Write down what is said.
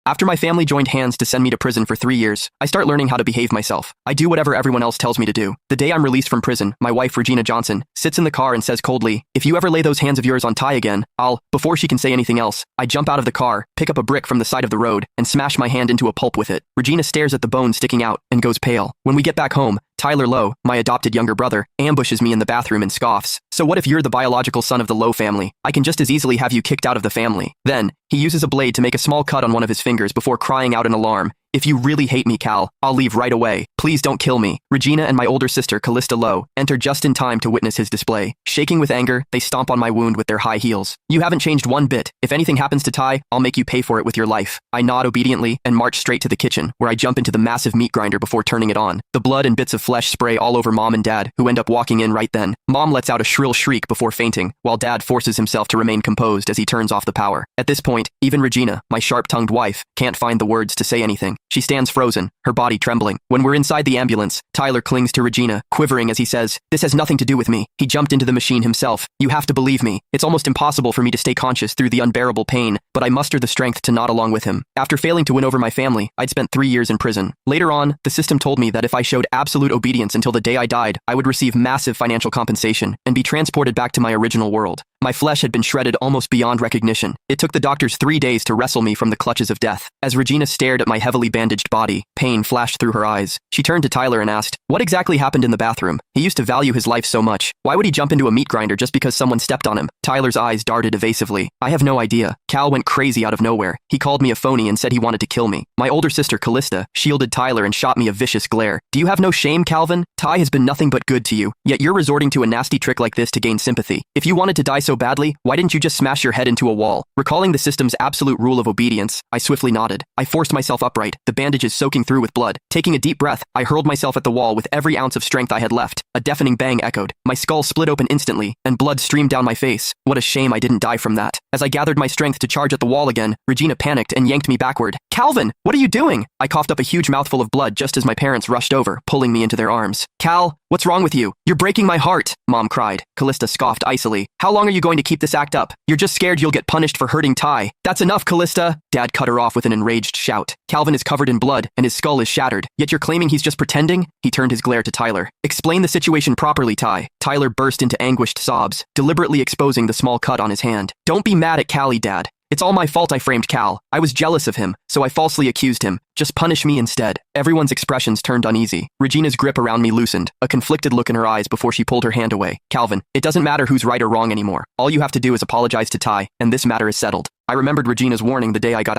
After my family joined hands to send me to prison for 3 years, I start learning how to behave myself. I do whatever everyone else tells me to do. The day I'm released from prison, my wife, Regina Johnson, sits in the car and says coldly, "If you ever lay those hands of yours on Ty again, I'll..." Before she can say anything else, I jump out of the car, pick up a brick from the side of the road, and smash my hand into a pulp with it. Regina stares at the bone sticking out and goes pale. When we get back home, Tyler Lowe, my adopted younger brother, ambushes me in the bathroom and scoffs. "So what if you're the biological son of the Lowe family? I can just as easily have you kicked out of the family." Then, he uses a blade to make a small cut on one of his fingers before crying out in alarm, "If you really hate me, Cal, I'll leave right away. Please don't kill me." Regina and my older sister, Callista Lowe, enter just in time to witness his display. Shaking with anger, they stomp on my wound with their high heels. "You haven't changed one bit. If anything happens to Ty, I'll make you pay for it with your life." I nod obediently and march straight to the kitchen, where I jump into the massive meat grinder before turning it on. The blood and bits of flesh spray all over Mom and Dad, who end up walking in right then. Mom lets out a shrill shriek before fainting, while Dad forces himself to remain composed as he turns off the power. At this point, even Regina, my sharp-tongued wife, can't find the words to say anything. She stands frozen, her body trembling. When we're inside the ambulance, Tyler clings to Regina, quivering as he says, "This has nothing to do with me. He jumped into the machine himself. You have to believe me. It's almost impossible for me to stay conscious through the unbearable pain, but I muster the strength to nod along with him." After failing to win over my family, I'd spent 3 years in prison. Later on, the system told me that if I showed absolute obedience until the day I died, I would receive massive financial compensation and be transported back to my original world. My flesh had been shredded almost beyond recognition. It took the doctors 3 days to wrestle me from the clutches of death. As Regina stared at my heavily bandaged body, pain flashed through her eyes. She turned to Tyler and asked, "What exactly happened in the bathroom? He used to value his life so much. Why would he jump into a meat grinder just because someone stepped on him?" Tyler's eyes darted evasively. "I have no idea. Cal went crazy out of nowhere. He called me a phony and said he wanted to kill me." My older sister, Callista, shielded Tyler and shot me a vicious glare. "Do you have no shame, Calvin? Ty has been nothing but good to you, yet you're resorting to a nasty trick like this to gain sympathy. If you wanted to die so badly, why didn't you just smash your head into a wall?" Recalling the system's absolute rule of obedience, I swiftly nodded. I forced myself upright, the bandages soaking through with blood. Taking a deep breath, I hurled myself at the wall with every ounce of strength I had left. A deafening bang echoed. My skull split open instantly, and blood streamed down my face. What a shame I didn't die from that. As I gathered my strength to charge at the wall again, Regina panicked and yanked me backward. "Calvin, what are you doing?" I coughed up a huge mouthful of blood just as my parents rushed over, pulling me into their arms. "Cal, what's wrong with you? You're breaking my heart," Mom cried. Callista scoffed icily. "How long are you going to keep this act up? You're just scared you'll get punished for hurting Ty." "That's enough, Callista!" Dad cut her off with an enraged shout. "Calvin is covered in blood, and his skull is shattered. Yet you're claiming he's just pretending?" He turned his glare to Tyler. "Explain the situation properly, Ty." Tyler burst into anguished sobs, deliberately exposing the small cut on his hand. "Don't be mad at Callie, Dad. It's all my fault I framed Cal. I was jealous of him, so I falsely accused him. Just punish me instead." Everyone's expressions turned uneasy. Regina's grip around me loosened, a conflicted look in her eyes before she pulled her hand away. "Calvin, it doesn't matter who's right or wrong anymore. All you have to do is apologize to Ty, and this matter is settled." I remembered Regina's warning the day I got